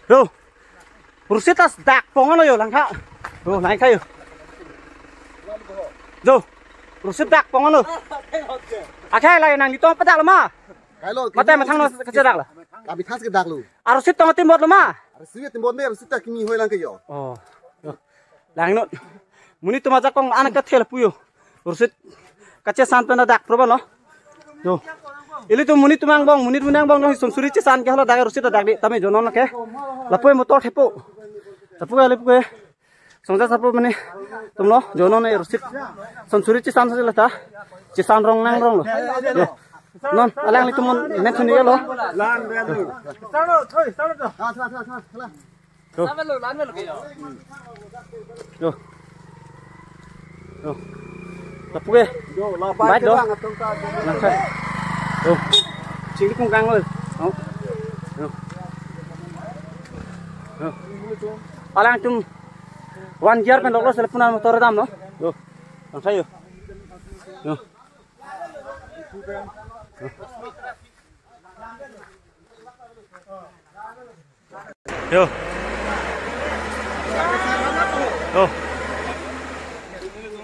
Rồi, rusit tas dak pongan lo yo lang kha. Rồi, naik kayo. Rồi, rusit dak pongan lo. Akhai lai nang dito padak lo ma. Mata matang no kejadak lah. Kami tas kedak lu. Arusit tong timbot lo ma. Arusit timbot me arusit tak kimi hoi lang kayo. Oh. Lang no. Muni to majak kong anak ka thel puyo. Rusit kace san pena dak proba no. Yo. Ili to muni tumang bong muni munang bong no sumsuri che san ke holo dak rusit dak di tame jonon ke. Lapoi motor thepo. Tapu ale pu songja sapo mane tumlo jonon e rusit sumsuri che san sa ta. Che san rong nang rong lo. Non, alang itu mon net sini lo. Lan ren lu. Start thôi, start rồi. Thôi. Lan lu kaya. Yo. Yo. Tapu ke. Yo, la bai ke bang atong ta. Lang sai. Yo. Chính cung căng rồi. Đó. Yo. Yo. Alang tum 1 year kan loklo selpunan motor dam no. Yo. Lang sai yo. Yo. Yo. Yo.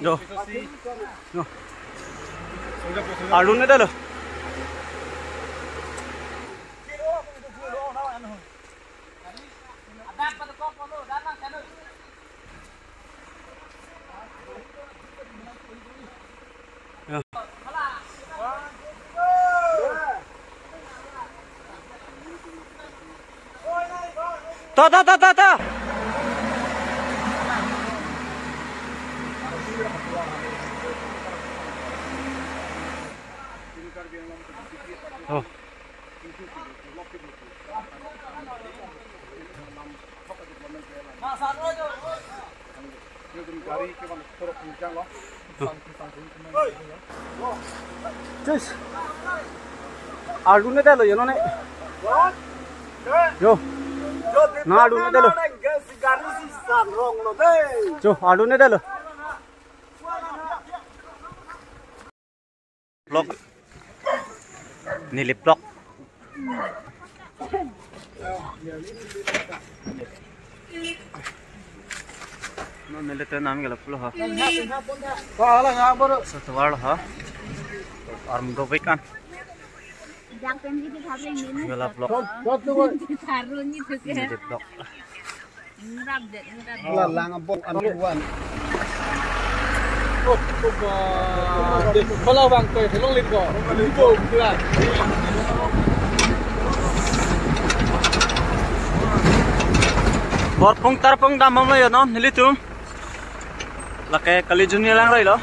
Yo. Yo. Alun ada lo. Ta. Oh. Cus. Alun ada lo yo none. Yo. Na alun ada lo. Jo alun ada lo. Blok. Nilip blok. No nilite naam gala pulo ha. Pala nga boro. Satwal ha. Arm do bekan. Gala blok. Nilip blok. La lang bok anuan. Kalau bang kau tolong lihat kau, itu bukan. Borpung tarpung damam lo ya no, nilitum. Lake kali juni lang rai lo.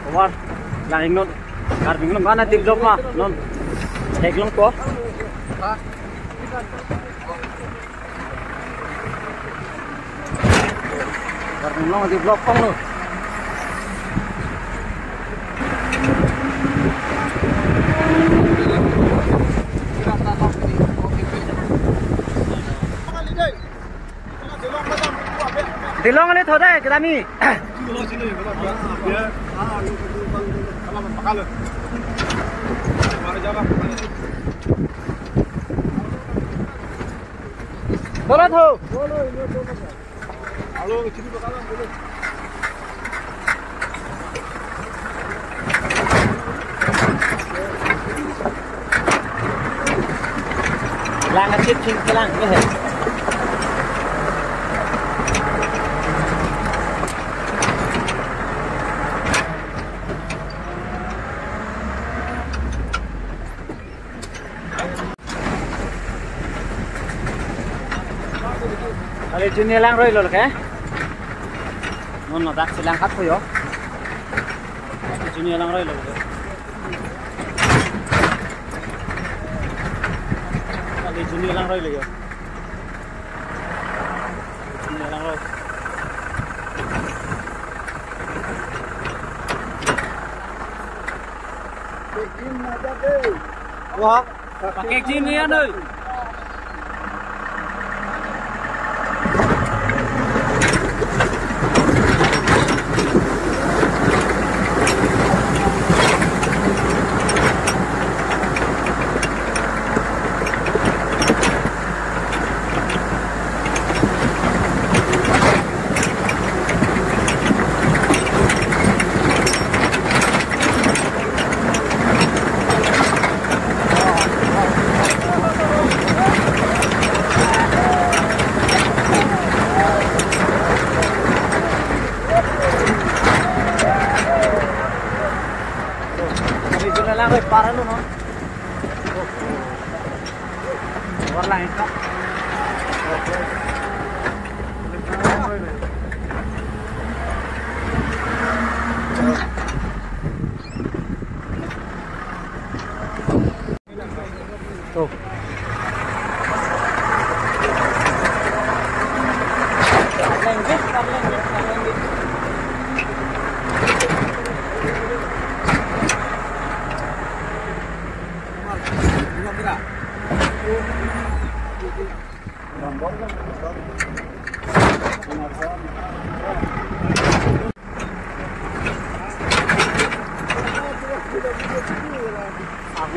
Kawar, lang non, karbing non mana tiblok ma, non. Heglong ko. Karbing non di blok pang lo. Dilong le thoda hai kami. Bola tho. Halo, sini bakalan dulu. Lang chip ching lang ke hai. Kali juni lang roy lol ke? Non dak silang kat ko yo. Juni lang roy lol. Kali juni lang roy yo. Juni lang roy. Wah, pakai jini ya nih. Oi, para no. Luar lain kok. Tuh. Lenggit.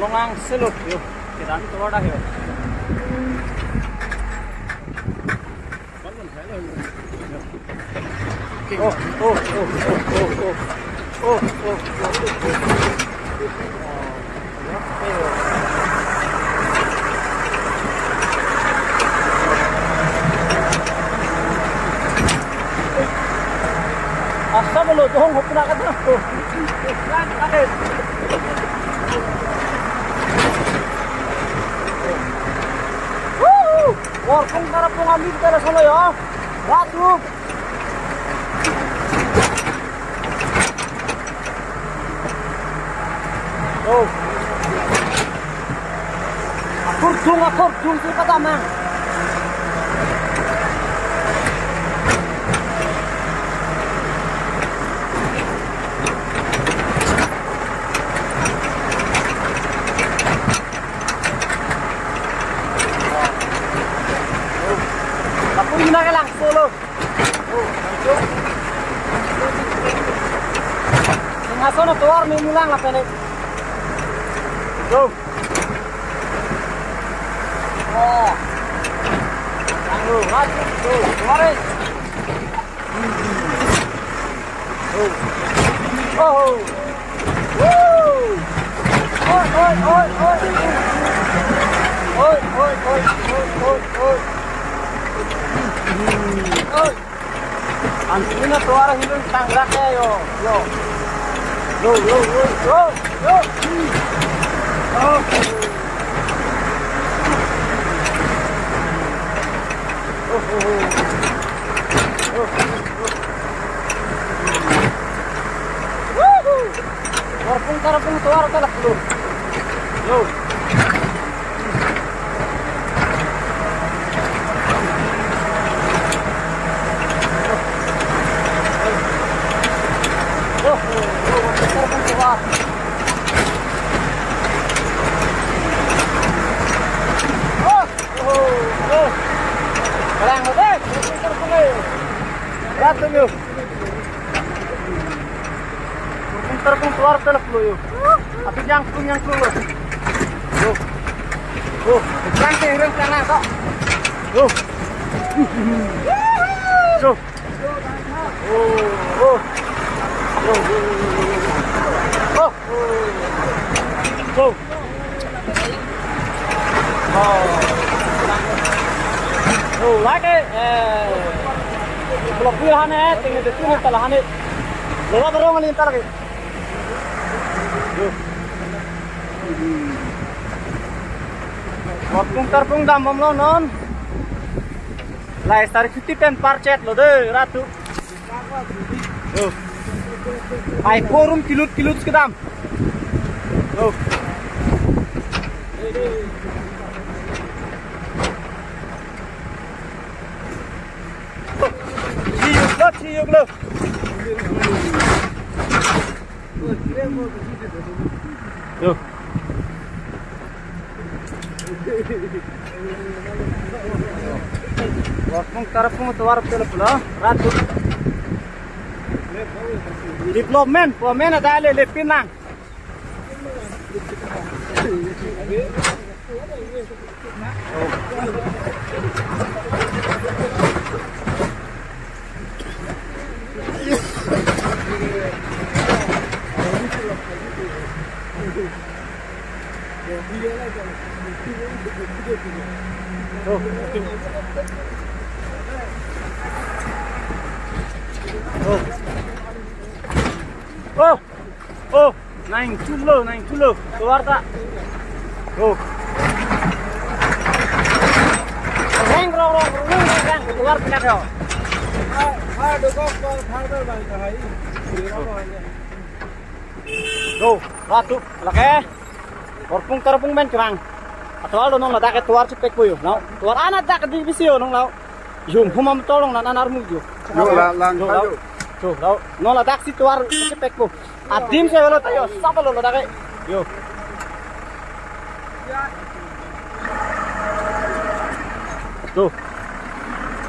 Longang selut yuk, kita itu wadah yuk. Asal belum doang hopna kata tuh. Warung karap ngambil kita sana ya. Ratu. Oh. Akur dung sih kata mang. Ini nak lang solo. Oh, itu. Ngaso na tuar ni mulang apa ni? Go. Oh. Tanggu, maju. Go, tuarin. Oh. Oh. Woo. Oi. Oi. Antina tuara hilang tangraknya yo. Yo. Oh. Warpung tuara telak dulu. Yo. Kalang mo deh, berat tuh. Terpung keluar teluk lu yuk. Tapi jangkung yang keluar. Ranting rem karena kok. Lagi blok pilihan tinggal di sini telahan ini. Lewa berong lintar lagi. Waktu terpung dambam lo non. Lai star cuti pen parcet lo deh ratu. Ai forum kilut sekedam. Ciuk lo. Yo. Waktu terpung tuar pula ratu. Development, pemain ada le Pinang. Naing culo. Keluar tak? Tuh. Reng. Keluar pekat yo. Tuh, ratu, laki. Terpung men kerang. Atau lo nong ladak keluar cepek puyo. Nau, keluar anak tak di bisio nong lau. Jum, humam tolong nan anar muju. Yo lang kayu. Tuh, lau, nong ladak si keluar cepek pu. Adim saya lo tayo, siapa lo ladak? Yo. Tuh.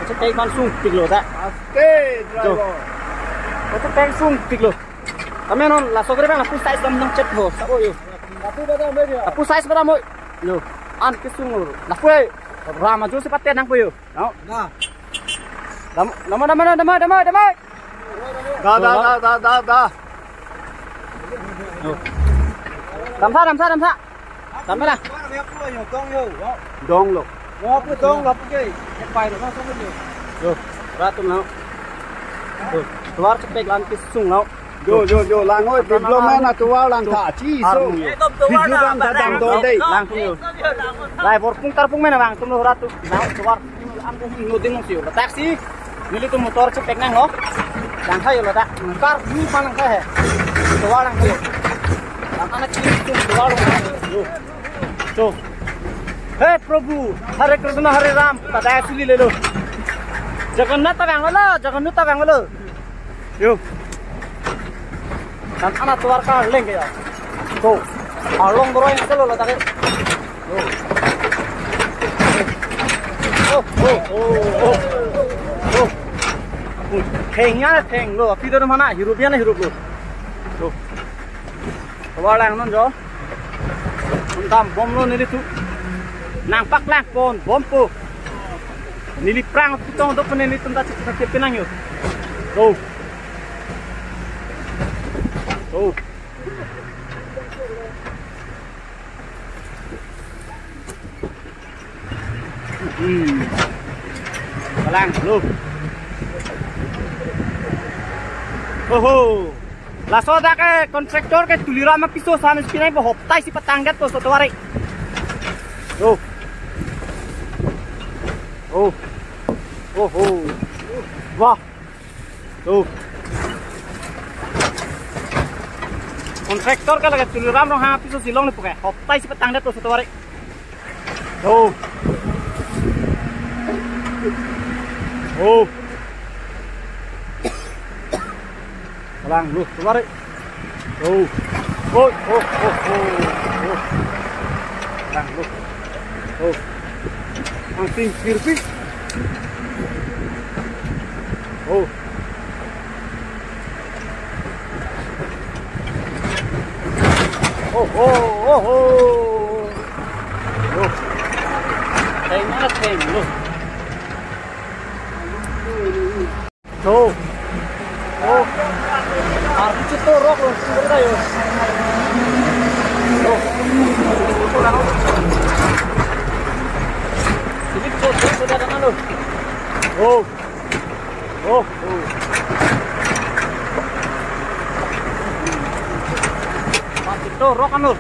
Cepek langsung tiglo tak. Oke, driver. Cepek langsung tiglo. Kami non la sogre bang apu size dam chat ho sabo yo. Apu size pada mo. Yo. An kisung la pue. Rama jo sepat tenang po yo. No. Nah. Damai. Da. Yo. Damsa. Damai lah. Dong lo. Yo. Ratum now. Yo. Keluar cepek lan kisung now. Yo lang ơi, diplomat là tua lang thả chi số. Video đang đang đón đây. Langsung yo. Lai borpung tarpung mana bang, tumlo ratu. Now keluar ambu nuding mong siyo. Taksi. Nili tu motor cepek nang lo. Lang kayo lo tak. Kar ni panang kah. Keluar lang kayo. Lang anak kiri tu keluar lang. Yo. Hey Prabhu, Hare Krishna Hare Ram. Pada asli le lo. Jagannath bang lo. Yo. Dan anak keluar kan leng ya. Tuh, along dorong selo lo tadi. Theng lo, tapi dari mana? Hirupian lo. Tuh, keluar lang non jo. Untam bom lo nili tu. Nampak lang pon bom po. Nili prang pitong do peneni tunda cipta pinang yo. Tuh. Oh. Lang lu. Oh. La soda ke kontraktor ke tulira ma piso samis pinai bo hoptai si patanggat to sotwari. Oh. Wah. Tuh. Kontraktor kalau kat tuliram roh hang piso silong ni pukai. Hoptai si petang dat tu satu hari. Oh. Lang lu satu hari. Lang lu. Langsing kirpi. Theng lu. Arti itu rok lu sumber yo. Ini sudah dengan lu. Arti itu rok kan lu.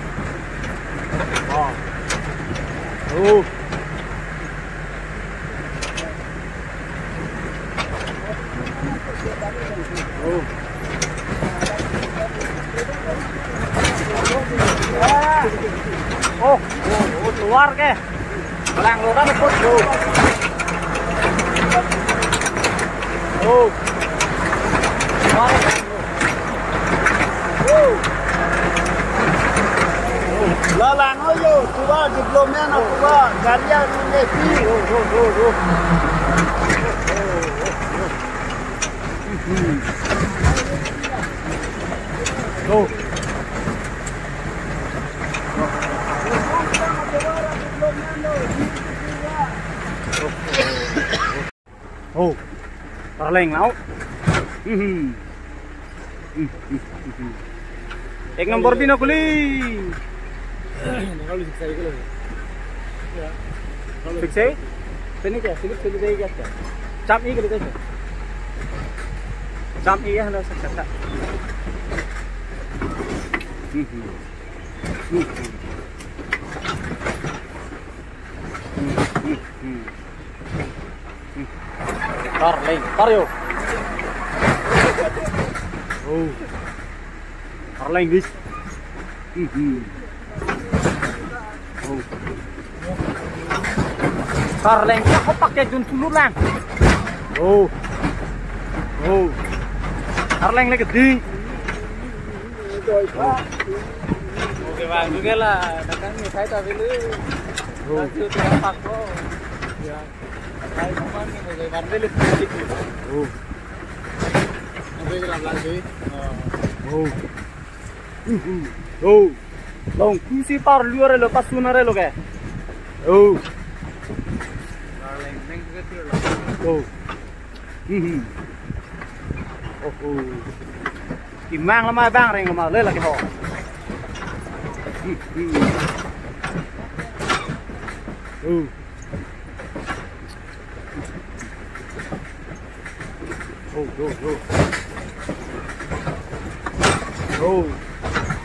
Keluar ke. Lang lo kan ikut lu. Lang ơi yo, tua diplomat na tua, garia ni Parleng lau. Ek nomor bina kuli. Siksa? Sini क्या? Slip slip देगी क्या? चाप ई के लिए कैसे? चाप ई है ना सकता. Tar leng, tar yo. Oh. Tar leng guys. Oh. Tar leng, kau pakai jun tulur lang. Oh. Oh. Tar leng lagi ding. Oke bang, juga lah. Dakan ni saya tak beli. Nanti tu apa kau? Ya. Saya cuma ni boleh bandel sedikit. Oh. Nanti kita lagi. Oh. Oh. Long kusi par luar lo pas sunar lo ke? Oh. Leng leng juga tu lo. Oh. Oh. Mang lama bang reng lama le lagi ho. Oh. Oh.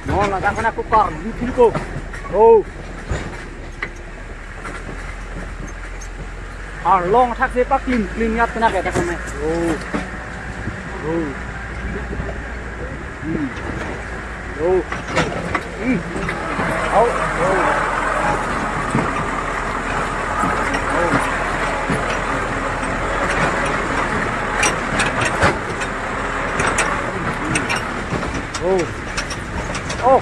Ngon là đang có còn đi thi cô. Oh. Long thác dễ bắc clean nhát thế nào cái con này. Oh. Oh. Oh. Oh. Oh. Oh.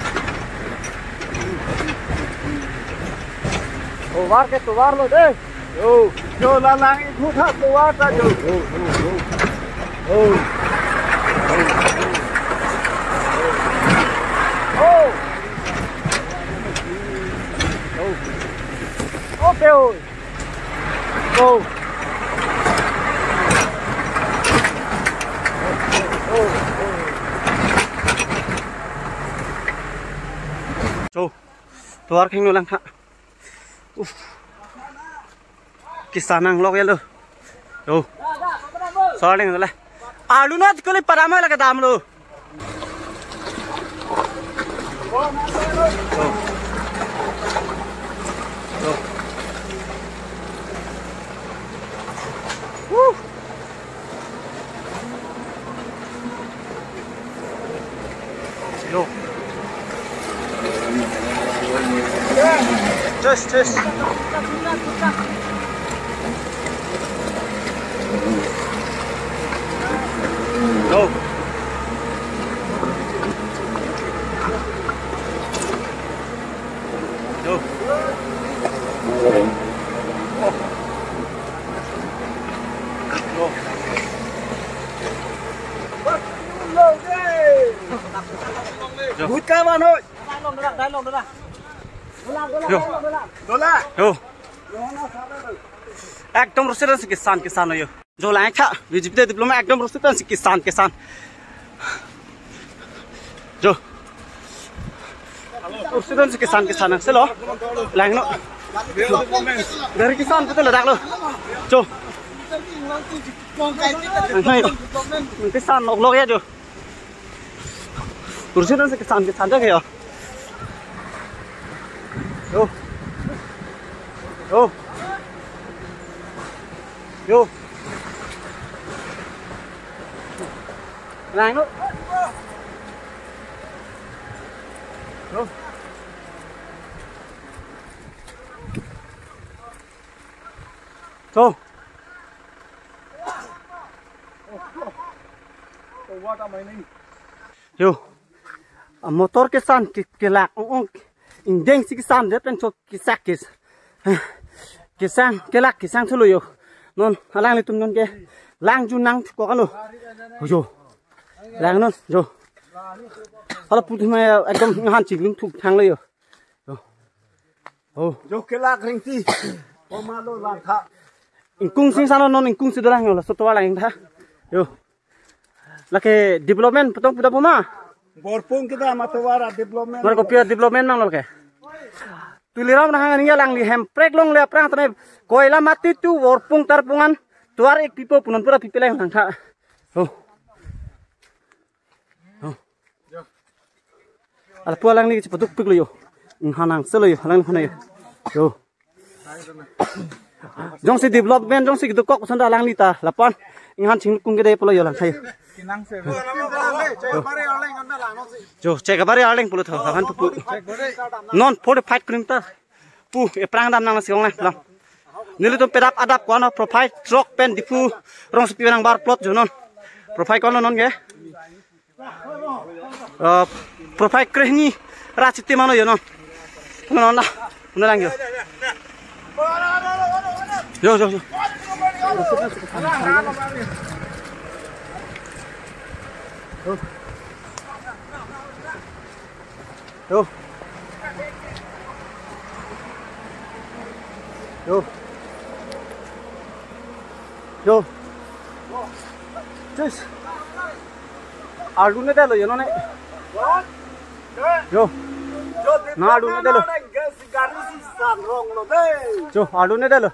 Oh, var ke tu var lo de. Oh, Yo la lang ikut hak tua saja. Oh. Oh. Oh. Okay. Oh. Cho tuar khinh lang ha. Kisanang log yelo. Yo. Sorry ngala. Alu na kole parama laga dam lo. Yo. Just. Go. Go. Bút cá bạn ơi. Đá lông đó. Dola. Yo. একদম রসের আছে কিসান হইও জোলা খা BJP diploma একদম রসের আছে কিসান জো রসের আছে কিসান সেলো লাগনো dari kisan betul dak lo jo kisan log ya jo rosir আছে kisan jaga ya yo lang nó yo yo yo motor ke san ke lak ong indeng si san det pen so ki sak ke sang ke lak ke sang thulu yo non lang le tum non ke lang ju nang ko ka lo yo lang non yo hala pu thma ekdom han chi ling thuk thang le yo Yo ke lak ring ti. Pemalo lang tha. Ingkung sing sana non ingkung si dolang yo so to lang tha yo la ke development potong puda puma Borpung kita matawara development. mar ko pure development mang lo ke tuliram na hang lang li hemprek long le prang tane koila mati tu borpung tarpungan tuar ek pipo punon pura pipilai lang tha Ala pualang ni cepat tukpik lo yo. Hanang selo yo, halang phana yo. Yo. Jong si development jong si kok sanda lang ni ta lapan inghan ching kung gede polo yo lang thai. Jo cek kabare arling polo tho han pu. Non 45 km. Pu e prang dam nang siong lang. Nili to pedap adap ko no profile truck pen dipu rong sepi nang bar plot jo non. Profile ko non ge. Profile krehni rachiti mano yo non. Non na. Unalang yo. Yo. Just. Ardu ne dalo yo ne. Yo. Na ardu ne dalo. Jo ardu ne dalo.